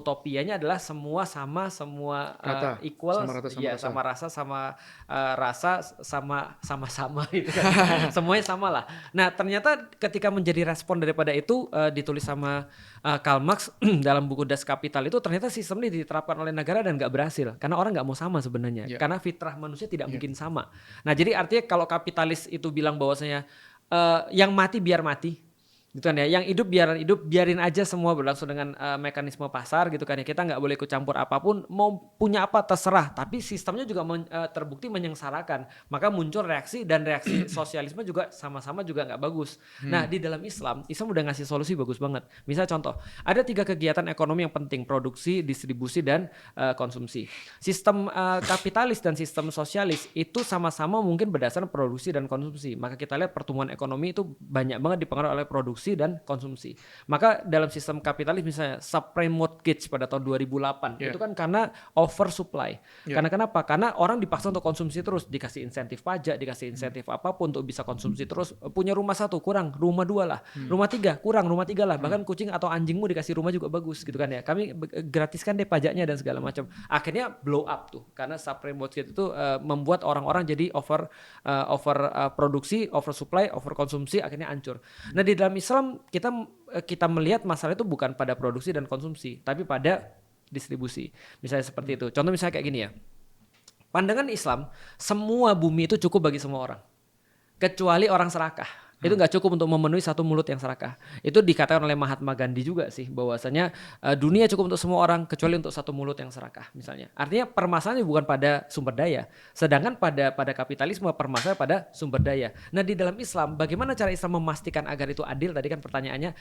utopianya adalah semua sama, semua Rata, equal, sama rata sama ya rasa. sama rasa, rasa, sama-sama gitu kan. Semuanya sama lah. Nah ternyata ketika menjadi respon daripada itu ditulis sama Karl Marx dalam buku Das Kapital itu ternyata sistem ini diterapkan oleh negara dan nggak berhasil karena orang nggak mau sama sebenarnya. Iya, Karena fitrah manusia tidak iya. mungkin sama. Nah jadi artinya kalau kapitalis itu bilang bahwasanya yang mati biar mati gitu kan ya, yang hidup hidup, biarin aja semua berlangsung dengan mekanisme pasar gitu kan ya, kita nggak boleh ikut campur apapun, mau punya apa terserah, tapi sistemnya juga terbukti menyengsarakan, maka muncul reaksi dan reaksi sosialisme juga sama-sama juga nggak bagus. Nah Hmm, di dalam Islam udah ngasih solusi bagus banget. Misal contoh, ada 3 kegiatan ekonomi yang penting: produksi, distribusi, dan konsumsi. Sistem kapitalis dan sistem sosialis itu sama-sama mungkin berdasarkan produksi dan konsumsi, maka kita lihat pertumbuhan ekonomi itu banyak banget dipengaruhi oleh produksi dan konsumsi. Maka dalam sistem kapitalis misalnya subprime mortgage pada tahun 2008 iya, itu kan karena oversupply. iya. Karena kenapa? Karena orang dipaksa untuk konsumsi terus, dikasih insentif pajak, dikasih insentif apapun untuk bisa konsumsi terus. Punya rumah 1 kurang, rumah 2 lah, Hmm, rumah 3 kurang, rumah 3 lah. hmm, Bahkan kucing atau anjingmu dikasih rumah juga bagus gitu kan ya. Kami gratiskan deh pajaknya dan segala macam. Akhirnya blow up tuh karena subprime mortgage itu membuat orang-orang jadi over produksi, over supply, over konsumsi, akhirnya hancur. Nah di dalam Islam kita melihat masalah itu bukan pada produksi dan konsumsi, tapi pada distribusi. Misalnya seperti itu. Contoh misalnya kayak gini ya. Pandangan Islam, semua bumi itu cukup bagi semua orang, kecuali orang serakah. Itu hmm. nggak cukup untuk memenuhi 1 mulut yang serakah. Itu dikatakan oleh Mahatma Gandhi juga sih, bahwasanya dunia cukup untuk semua orang kecuali untuk 1 mulut yang serakah misalnya. Artinya permasalahannya bukan pada sumber daya, sedangkan pada kapitalisme permasalahan pada sumber daya. Nah di dalam Islam, bagaimana cara Islam memastikan agar itu adil? Tadi kan pertanyaannya.